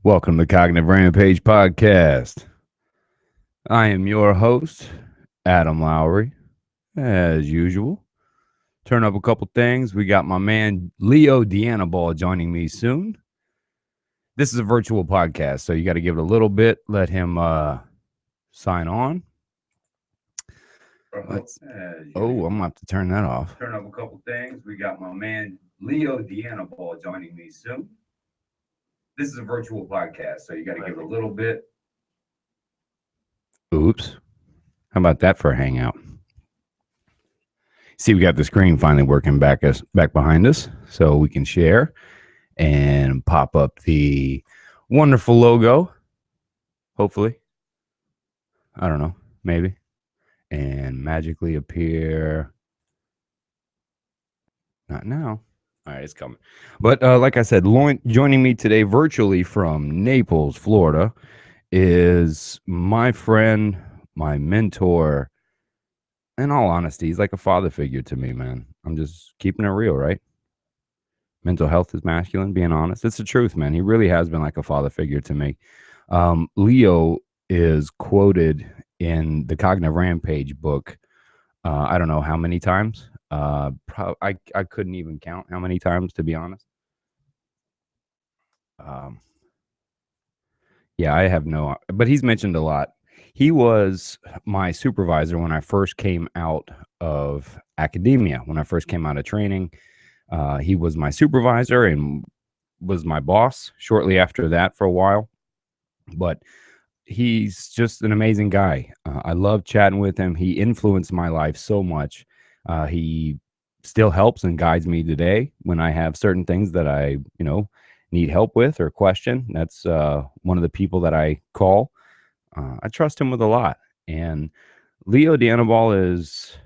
Welcome to Cognitive Rampage Podcast. I am your host, Adam Lowery, as usual. Turn up a couple things. We got my man Leo Deanna joining me soon. This is a virtual podcast, so you got to give it a little bit. Let him sign on. I'm gonna have to turn that off. Turn up a couple things. We got my man Leo Deanna joining me soon. This is a virtual podcast, so you got to give it a little bit. Oops. How about that for a hangout? See, we got the screen finally working back behind us, so we can share and pop up the wonderful logo. Hopefully. I don't know. Maybe. And magically appear. Not now. All right, it's coming. But like I said, joining me today virtually from Naples, Florida, is my friend, my mentor. In all honesty, he's like a father figure to me, man. I'm just keeping it real, right? Mental health is masculine, being honest. It's the truth, man. He really has been like a father figure to me. Leo is quoted in the Cognitive Rampage book. I don't know how many times. I couldn't even count how many times, to be honest. Yeah, I have no, but he's mentioned a lot. He was my supervisor when I first came out of academia, when I first came out of training. He was my supervisor and was my boss shortly after that for a while. But he's just an amazing guy. I love chatting with him. He influenced my life so much. He still helps and guides me today when I have certain things that I, need help with or question. That's one of the people that I call. I trust him with a lot. And Leo Deanna is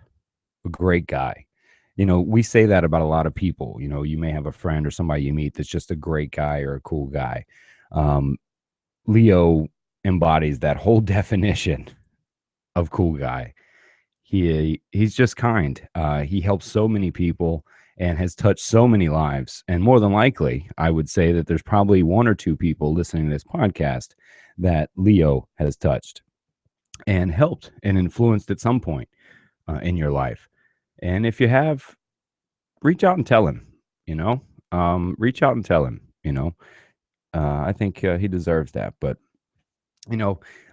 a great guy. We say that about a lot of people. You may have a friend or somebody you meet that's just a great guy or a cool guy. Leo embodies that whole definition of cool guy. He's just kind. He helps so many people and has touched so many lives. And more than likely, I would say that there's probably one or two people listening to this podcast that Leo has touched and helped and influenced at some point in your life. And if you have, reach out and tell him, reach out and tell him, I think he deserves that. But,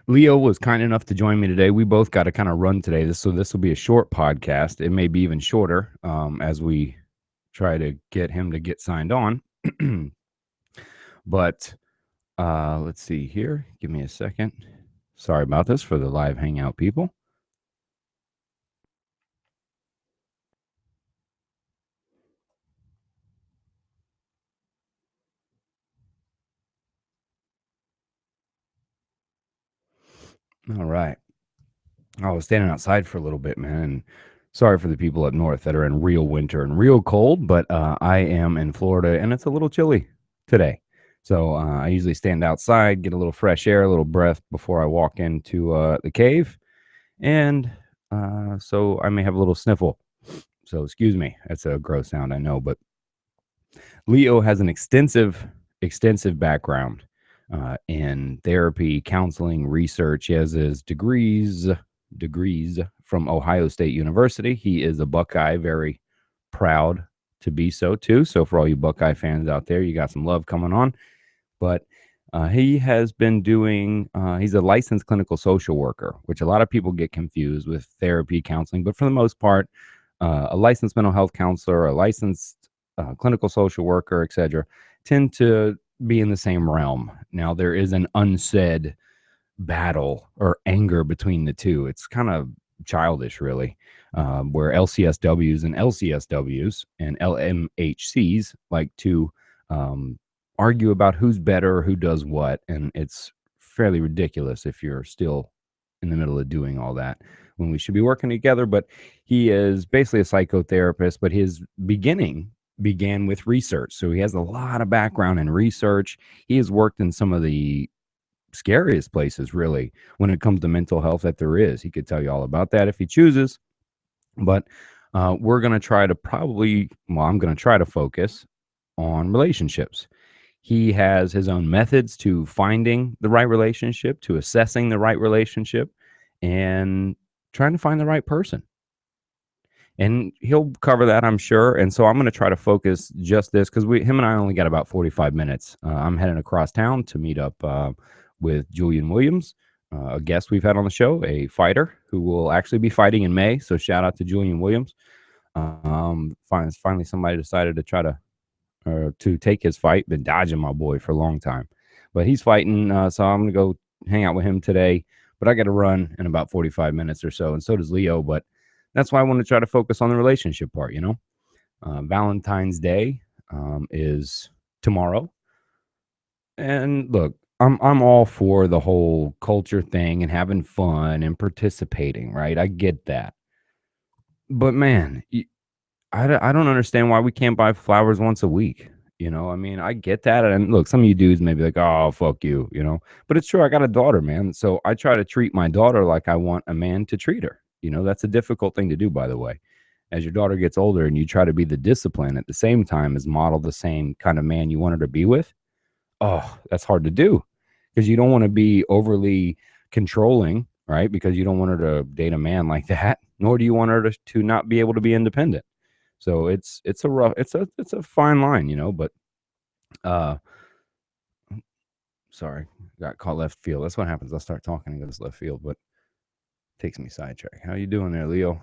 Leo was kind enough to join me today. We both got to kind of run today. So this will be a short podcast. It may be even shorter as we try to get him to get signed on. But let's see here. Give me a second. Sorry about this for the live hangout people. All right. I was standing outside for a little bit, man. And sorry for the people up north that are in real winter and real cold, but I am in Florida and it's a little chilly today. So I usually stand outside, get a little fresh air, a little breath before I walk into the cave. And so I may have a little sniffle. So excuse me. That's a gross sound, I know. But Leo has an extensive background in therapy, counseling, research. He has his degrees from Ohio State University. He is a Buckeye, very proud to be so too. So for all you Buckeye fans out there, you got some love coming on. But he has been doing, he's a licensed clinical social worker, which a lot of people get confused with therapy, counseling. But for the most part, a licensed mental health counselor, a licensed clinical social worker, etc., tend to be in the same realm. Now, there is an unsaid battle or anger between the two. It's kind of childish, really, where LCSWs and LCSWs and LMHCs like to argue about who's better, who does what. And it's fairly ridiculous if you're still in the middle of doing all that when we should be working together. But he is basically a psychotherapist, but his began with research. So he has a lot of background in research. He has worked in some of the scariest places, really, when it comes to mental health that there is. He could tell you all about that if he chooses. But we're going to try to I'm going to try to focus on relationships. He has his own methods to finding the right relationship, to assessing the right relationship, and trying to find the right person. And he'll cover that, I'm sure. And so I'm going to try to focus just this because him and I only got about 45 minutes. I'm heading across town to meet up with Julian Williams, a guest we've had on the show, a fighter who will actually be fighting in May. So shout out to Julian Williams. Finally, somebody decided to try to take his fight. Been dodging my boy for a long time, but he's fighting. So I'm gonna go hang out with him today. But I got to run in about 45 minutes or so, and so does Leo. But that's why I want to try to focus on the relationship part. Valentine's Day is tomorrow, and look, I'm all for the whole culture thing and having fun and participating. Right, I get that, but man, I don't understand why we can't buy flowers once a week. I mean, I get that. And look, some of you dudes may be like, oh, fuck you. But it's true. I got a daughter, man. So I try to treat my daughter like I want a man to treat her. That's a difficult thing to do, by the way. As your daughter gets older and you try to be the discipline at the same time as model the same kind of man you want her to be with, oh, that's hard to do because you don't want to be overly controlling, right? Because you don't want her to date a man like that, nor do you want her to not be able to be independent. So it's a fine line, but uh sorry, got caught left field. That's what happens. I'll start talking and go to left field, but takes me sidetrack. How you doing there, Leo?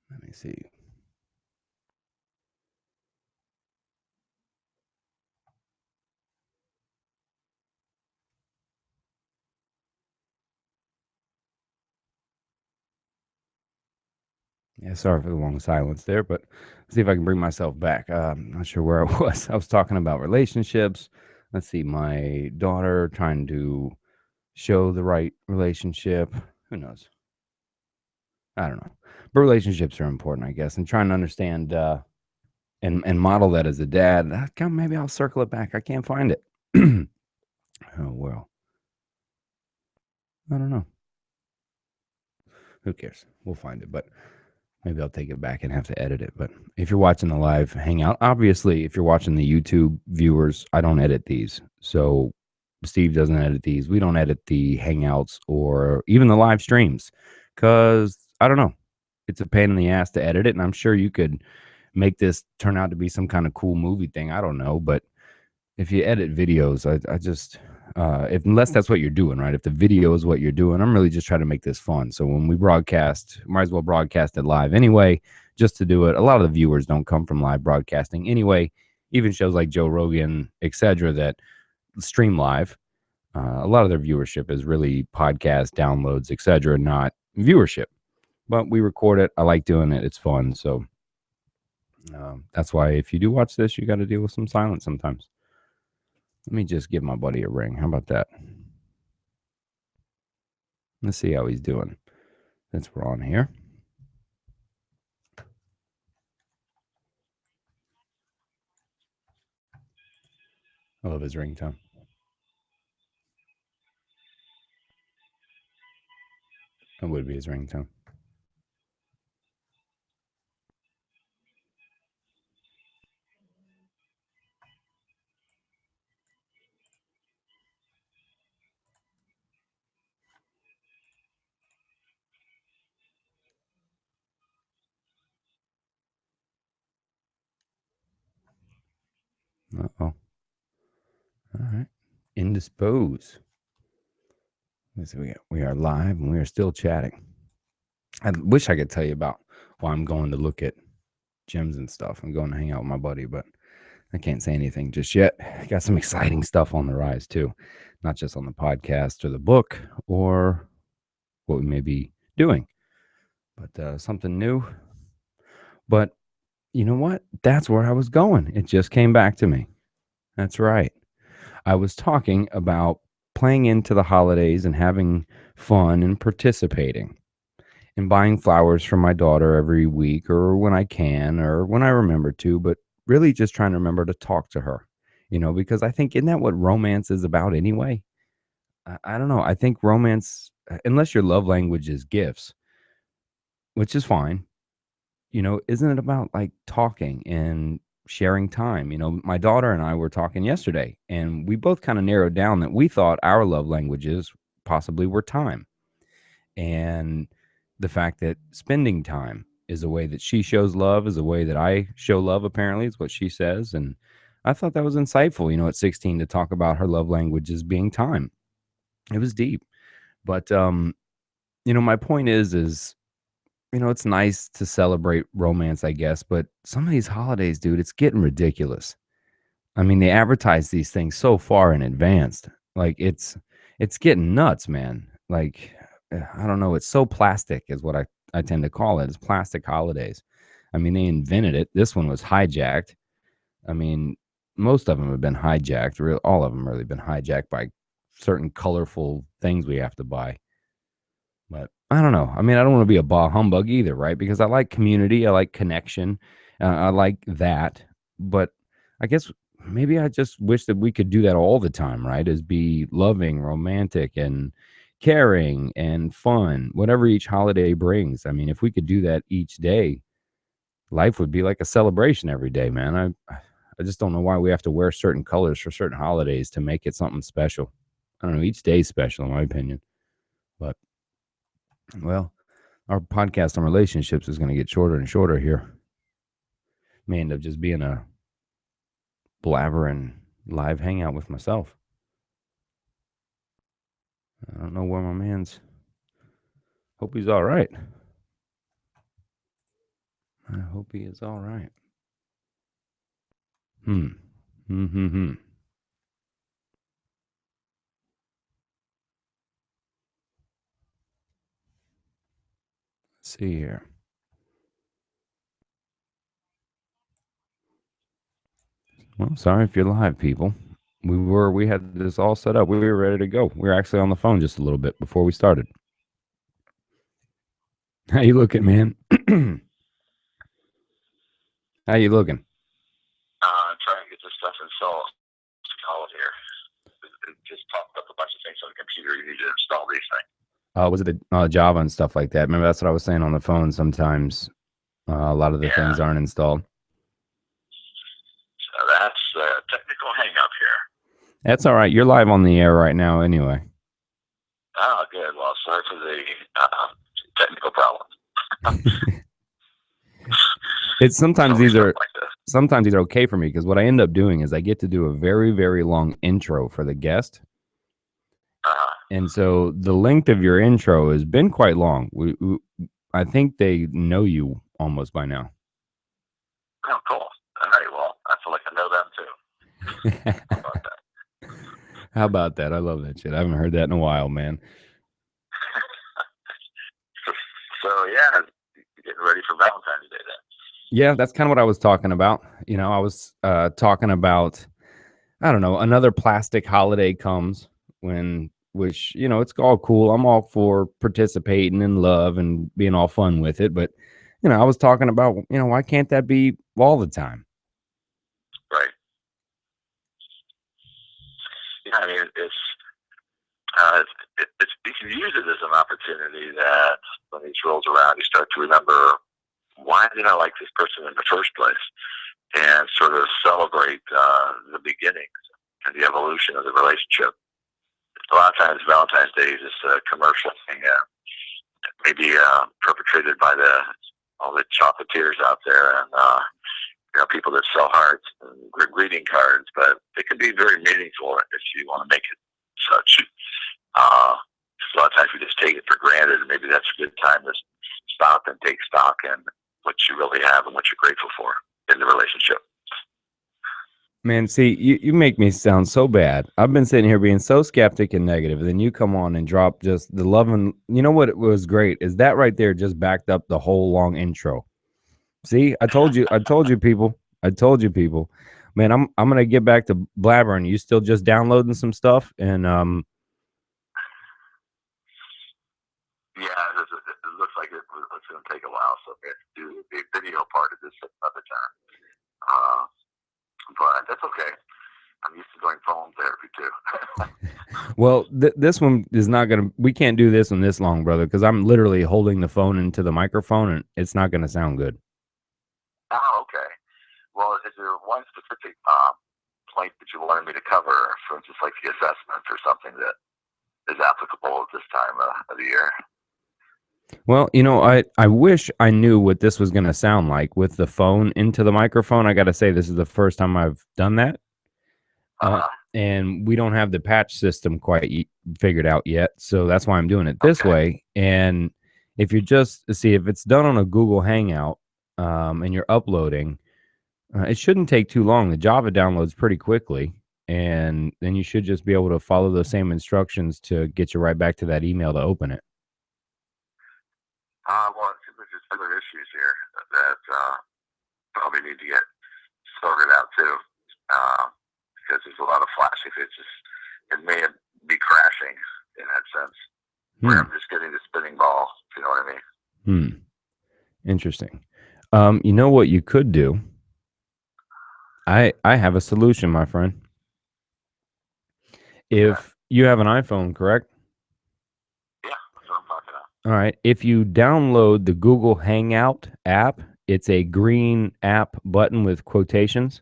Let me see. Yeah, sorry for the long silence there, but let's see if I can bring myself back. I'm not sure where I was. I was talking about relationships. Let's see, my daughter trying to show the right relationship. Who knows? I don't know. But relationships are important, I guess, and trying to understand and model that as a dad. Maybe I'll circle it back. I can't find it. Oh well, I don't know. Who cares? We'll find it, but maybe I'll take it back and have to edit it. But if you're watching the live hangout, obviously, if you're watching the YouTube viewers, I don't edit these. So Steve doesn't edit these. We don't edit the hangouts or even the live streams because I don't know. It's a pain in the ass to edit it, and I'm sure you could make this turn out to be some kind of cool movie thing. I don't know, but if you edit videos, I just if unless that's what you're doing, right? If the video is what you're doing, I'm really just trying to make this fun. So when we broadcast, might as well broadcast it live anyway, just to do it. A lot of the viewers don't come from live broadcasting anyway. Even shows like Joe Rogan, etc., that stream live, a lot of their viewership is really podcast downloads, etc., not viewership. But we record it. I like doing it. It's fun. So that's why if you do watch this, you got to deal with some silence sometimes. Let me just give my buddy a ring. How about that? Let's see how he's doing since we're on here. I love his ringtone. That would be his ringtone. Uh-oh. All right. Indispose. Let's see, we are live and we are still chatting. I wish I could tell you about why I'm going to look at gems and stuff. I'm going to hang out with my buddy, but I can't say anything just yet. Got some exciting stuff on the rise too, not just on the podcast or the book or what we may be doing, but something new. But you know what? That's where I was going. It just came back to me. That's right. I was talking about playing into the holidays and having fun and participating and buying flowers for my daughter every week or when I can or when I remember to, but really just trying to remember to talk to her, because I think, isn't that what romance is about anyway? I don't know. I think romance, unless your love language is gifts, which is fine. Isn't it about like talking and sharing time? My daughter and I were talking yesterday, and we both kind of narrowed down that we thought our love languages possibly were time. And the fact that spending time is a way that she shows love, is a way that I show love, apparently, is what she says. And I thought that was insightful, at 16 to talk about her love language as being time. It was deep. But my point is it's nice to celebrate romance, I guess, but some of these holidays, dude, it's getting ridiculous. I mean, they advertise these things so far in advance. Like it's getting nuts, man. Like I don't know, it's so plastic is what I tend to call it. It's plastic holidays. I mean, they invented it. This one was hijacked. I mean, most of them have been hijacked. All of them really been hijacked by certain colorful things we have to buy. But I don't know. I mean, I don't want to be a bah humbug either, right? Because I like community, I like connection, I like that. But I guess maybe I just wish that we could do that all the time, right? Is be loving, romantic, and caring and fun, whatever each holiday brings. I mean, if we could do that each day, life would be like a celebration every day, man. I just don't know why we have to wear certain colors for certain holidays to make it something special. I don't know. Each day's special, in my opinion. But well, our podcast on relationships is going to get shorter and shorter here. May end up just being a blabbering live hangout with myself. I don't know where my man's. Hope he's all right. I hope he is all right. Hmm. Hmm. Let's see here. Well, sorry if you're live, people. We had this all set up. We were ready to go. We were actually on the phone just a little bit before we started. How you looking, man? How you looking? Trying to get this stuff installed. It's called here. It just popped up a bunch of things on the computer. You need to install these things. Was it Java and stuff like that? Remember, that's what I was saying on the phone. Sometimes a lot of the things Yeah. aren't installed. So that's a technical hang up here. That's all right. You're live on the air right now, anyway. Oh, good. Well, sorry for the technical problem. It's sometimes these are okay for me because what I end up doing is I get to do a very, very long intro for the guest. And so the length of your intro has been quite long. I think they know you almost by now. Oh, cool. All right. Well, I feel like I know them too. How about that? How about that? I love that shit. I haven't heard that in a while, man. So, yeah, getting ready for Valentine's Day then. Yeah, that's kind of what I was talking about. I was talking about, I don't know, another plastic holiday comes which, it's all cool. I'm all for participating in love and being all fun with it. But, I was talking about, why can't that be all the time? Right. Yeah, I mean, you can use it as an opportunity that when these rolls around, you start to remember, why did I like this person in the first place? And sort of celebrate the beginnings and the evolution of the relationship. A lot of times, Valentine's Day is just a commercial thing, maybe perpetrated by all the chocolatiers out there and people that sell hearts and greeting cards. But it can be very meaningful if you want to make it such. A lot of times we just take it for granted, and maybe that's a good time to stop and take stock in what you really have and what you're grateful for in the relationship. Man, see, you make me sound so bad. I've been sitting here being so skeptic and negative, and then you come on and drop just the love and you know what it was great is that right there just backed up the whole long intro. See, I told you, people. I told you, people. Man, I'm gonna get back to blabbering. You still just downloading some stuff, and yeah, it looks like it's going to take a while, so we have to do the video part of this another time. But that's okay. I'm used to doing phone therapy too. Well, this one is not gonna. We can't do this one this long, brother, because I'm literally holding the phone into the microphone, and it's not gonna sound good. Oh, okay. Well, is there one specific point that you wanted me to cover, for instance, like the assessment or something that is applicable at this time of the year? Well, you know, I wish I knew what this was gonna sound like with the phone into the microphone. I gotta say, this is the first time I've done that, uh, Uh-huh. and we don't have the patch system quite figured out yet. So that's why I'm doing it this Okay. way. And if you're just see if it's done on a Google Hangout, and you're uploading, it shouldn't take too long. The Java downloads pretty quickly, and then you should just be able to follow the same instructions to get you right back to that email to open it. Well, it seems like there's other issues here that probably need to get sorted out too, uh, because there's a lot of flashing. It's just it may be crashing in that sense, where Hmm. I'm just getting the spinning ball. If you know what I mean? Hmm. Interesting. You know what you could do? I have a solution, my friend. Okay. If you have an iPhone, correct? Yeah, that's what I'm talking about. All right. If you download the Google Hangout app, it's a green app button with quotations.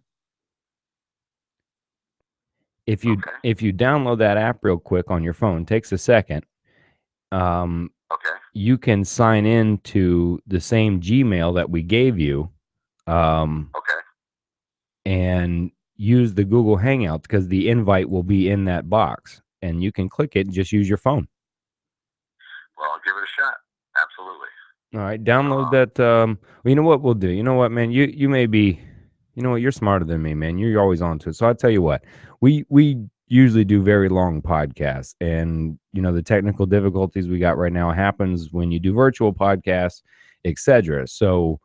Okay. If you download that app real quick on your phone, takes a second. Um, Okay. you can sign in to the same Gmail that we gave you, um, Okay. and use the Google Hangout because the invite will be in that box, and you can click it and just use your phone. Well, I'll give it a shot. Absolutely. All right, download Uh, that. Well, you know what we'll do. You know what, man. You may be. You know what? You're smarter than me, man. You're always on to it. So I'll tell you what. We usually do very long podcasts, and you know the technical difficulties we got right now happens when you do virtual podcasts, etc. So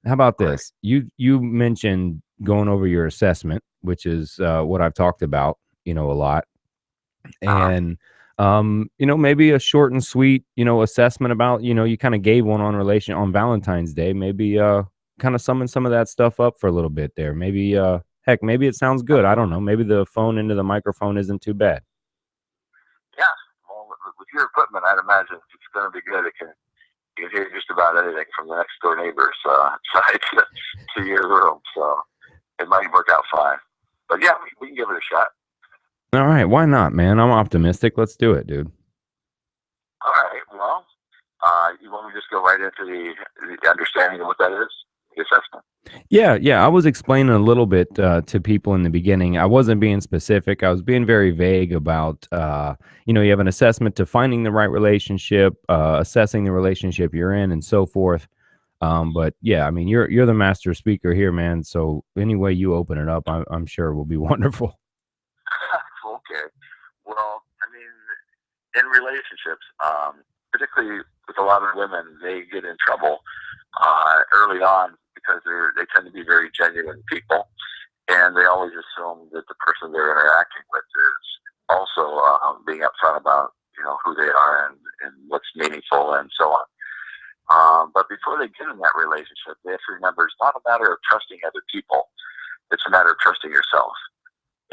how about right. this? You mentioned going over your assessment, which is what I've talked about. You know a lot, Uh, and you know, maybe a short and sweet, you know, assessment about, you know, you kind of gave one on relation on Valentine's Day. Maybe kind of summon some of that stuff up for a little bit there. Maybe heck, maybe it sounds good. I don't absolutely. know. Maybe the phone into the microphone isn't too bad. Yeah. Well, with your equipment, I'd imagine it's going to be good. You can hear just about anything from the next door neighbor's side to your room. So it might work out fine. But yeah, we can give it a shot. All right, why not, man? I'm optimistic. Let's do it, dude. All right. Well, you want me to just go right into the understanding of what that is, the assessment? Yeah, yeah. I was explaining a little bit to people in the beginning. I wasn't being specific. I was being very vague about, you know, you have an assessment to finding the right relationship, assessing the relationship you're in, and so forth. But yeah, I mean, you're the master speaker here, man. So any way you open it up, I'm sure will be wonderful. Okay. Well, I mean, in relationships, particularly with a lot of women, they get in trouble early on because they tend to be very genuine people, and they always assume that the person they're interacting with is also being upfront about who they are and what's meaningful and so on. But before they get in that relationship, they have to remember it's not a matter of trusting other people; it's a matter of trusting yourself.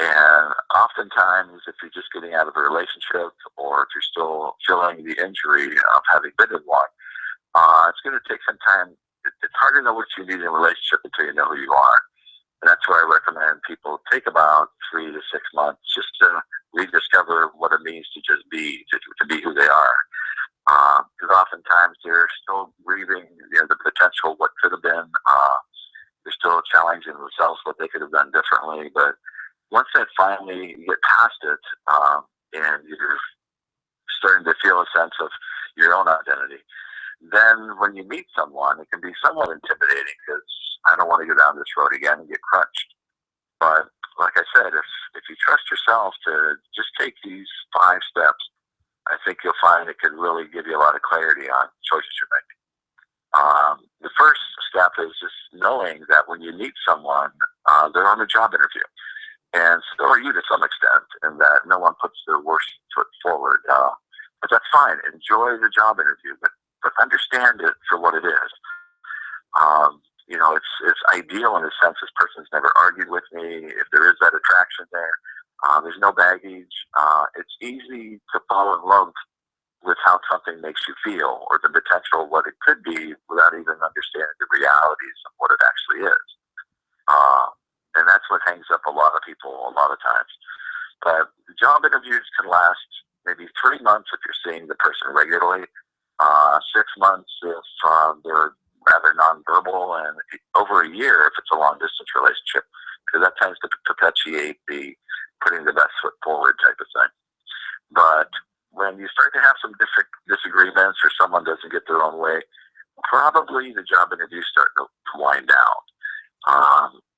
And oftentimes, if you're just getting out of a relationship or if you're still feeling the injury of having been in one, it's going to take some time. It's hard to know what you need in a relationship until you know who you are. And that's why I recommend people take about 3 to 6 months just to rediscover what it means to just be, to be who they are. Because oftentimes they're still grieving the potential, what could have been. They're still challenging themselves what they could have done differently. But once that finally you get past it, and you're starting to feel a sense of your own identity, then when you meet someone, it can be somewhat intimidating because I don't want to go down this road again and get crunched. But like I said, if you trust yourself to just take these 5 steps, I think you'll find it can really give you a lot of clarity on choices you're making. The first step is just knowing that when you meet someone, they're on a job interview. And so are you to some extent, and that no one puts their worst foot forward. But that's fine. Enjoy the job interview, but understand it for what it is. ideal in the sense this person's never argued with me. If there is that attraction there, there's no baggage. It's easy to fall in love with how something makes you feel or the potential of what it could be without even understanding the realities of what it actually is. Uh, and that's what hangs up a lot of people a lot of times. But job interviews can last maybe 3 months if you're seeing the person regularly, 6 months if they're rather nonverbal, and over a year if it's a long distance relationship, because that tends to perpetuate the putting the best foot forward type of thing. But when you start to have some disagreements or someone doesn't get their own way, probably the job interviews start to wind down.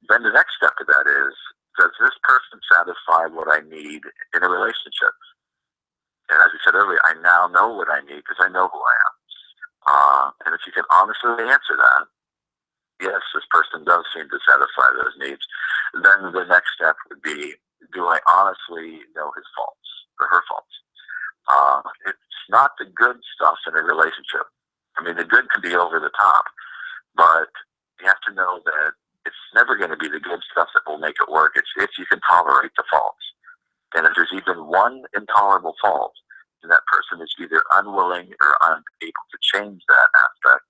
Then the next step of that is, does this person satisfy what I need in a relationship? And as I said earlier, I now know what I need because I know who I am. And if you can honestly answer that, yes, this person does seem to satisfy those needs, then the next step would be, do I honestly know his faults or her faults? It's not the good stuff in a relationship. I mean, the good can be over the top, but you have to know that it's never going to be the good stuff that will make it work. It's if you can tolerate the faults. And if there's even one intolerable fault, then that person is either unwilling or unable to change that aspect,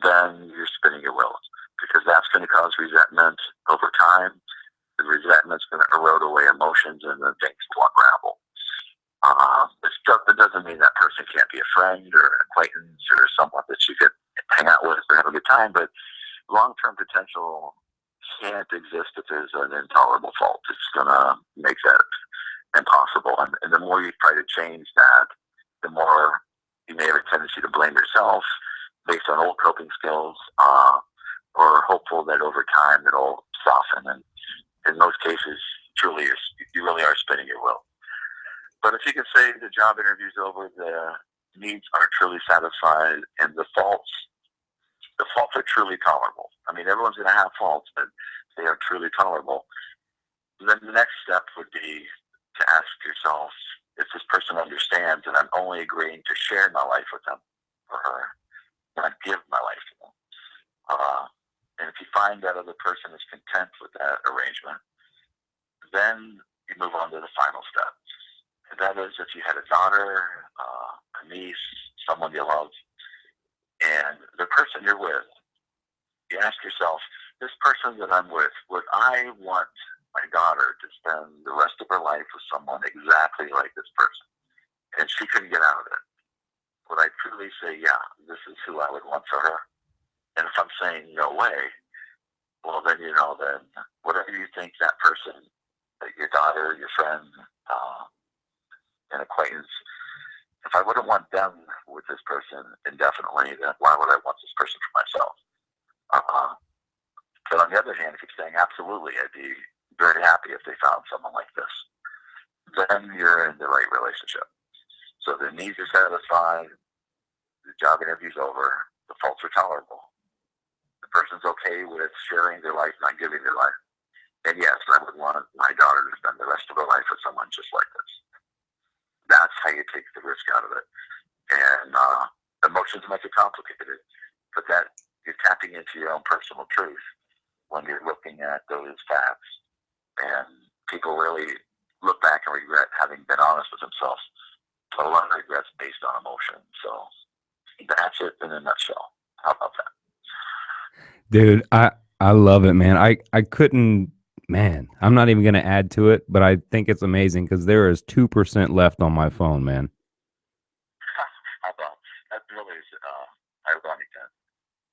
then you're spinning your wheels, because that's going to cause resentment over time. The resentment's going to erode away emotions, and then things will unravel. It doesn't mean that person can't be a friend or an acquaintance or someone that you could hang out with or have a good time, but long-term potential can't exist if there's an intolerable fault. It's going to make that impossible. And the more you try to change that, the more you may have a tendency to blame yourself based on old coping skills, or hopeful that over time it'll soften. And in most cases, truly, you really are spinning your wheel. But if you can say the job interview's over, the needs are truly satisfied, and the faults are truly tolerable. I mean, everyone's going to have faults, but they are truly tolerable. Then the next step would be to ask yourself if this person understands that I'm only agreeing to share my life with them or her, not give my life to them. And if you find that other person is content with that arrangement, then you move on to the final step. And that is if you had a daughter, a niece, someone you love, and the person you're with, you ask yourself, this person that I'm with, would I want my daughter to spend the rest of her life with someone exactly like this person, and she couldn't get out of it? Would I truly say, yeah, this is who I would want for her? And if I'm saying no way, well, then then whatever you think that person, your daughter, your friend, an acquaintance, if I wouldn't want them with this person indefinitely, then why would I want this person for myself? But on the other hand, if you're saying absolutely, I'd be very happy if they found someone like this, then you're in the right relationship. So the needs are satisfied, the job interview's over, the faults are tolerable. The person's okay with sharing their life, not giving their life. And yes, I would want my daughter to spend the rest of her life with someone just like this. That's how you take the risk out of it. And emotions make it complicated, but that you're tapping into your own personal truth when you're looking at those facts. And people really look back and regret having been honest with themselves. But a lot of regrets based on emotion. So that's it in a nutshell. How about that? Dude, I love it, man. I couldn't, man. I'm not even gonna add to it, but I think it's amazing because there is 2% left on my phone, man. How about that? Really is ironic.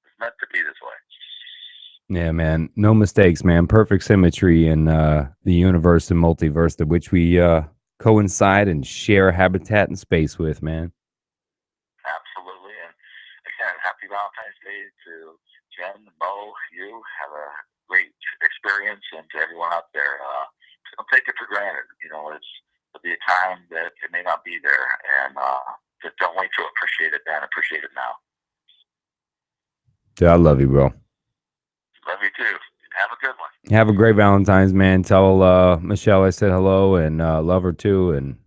It's meant to be this way. Yeah, man. No mistakes, man. Perfect symmetry in the universe and multiverse, to which we coincide and share habitat and space with, man. Absolutely. And again, happy Valentine's Day to Jen, Mo, you. Have a great experience, and to everyone out there, don't take it for granted. It'll be a time that it may not be there, and just don't wait to appreciate it then. Appreciate it now. Dude, I love you, bro. Love you too. Have a good one. Have a great Valentine's, man. Tell Michelle I said hello and love her too. And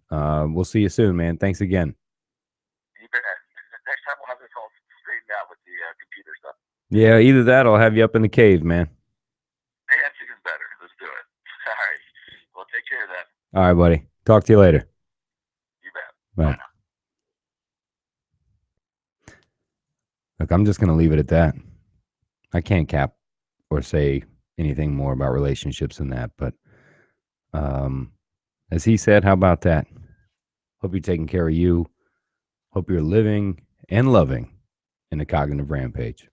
we'll see you soon, man. Thanks again. You bet. Next time we'll have this all straightened out with the computer stuff. Yeah, either that or I'll have you up in the cave, man. All right, buddy. Talk to you later. You bet. Bye. Bye now. Look, I'm just going to leave it at that. I can't cap or say anything more about relationships than that. But um, as he said, how about that? Hope you're taking care of you. Hope you're living and loving in a cognitive rampage.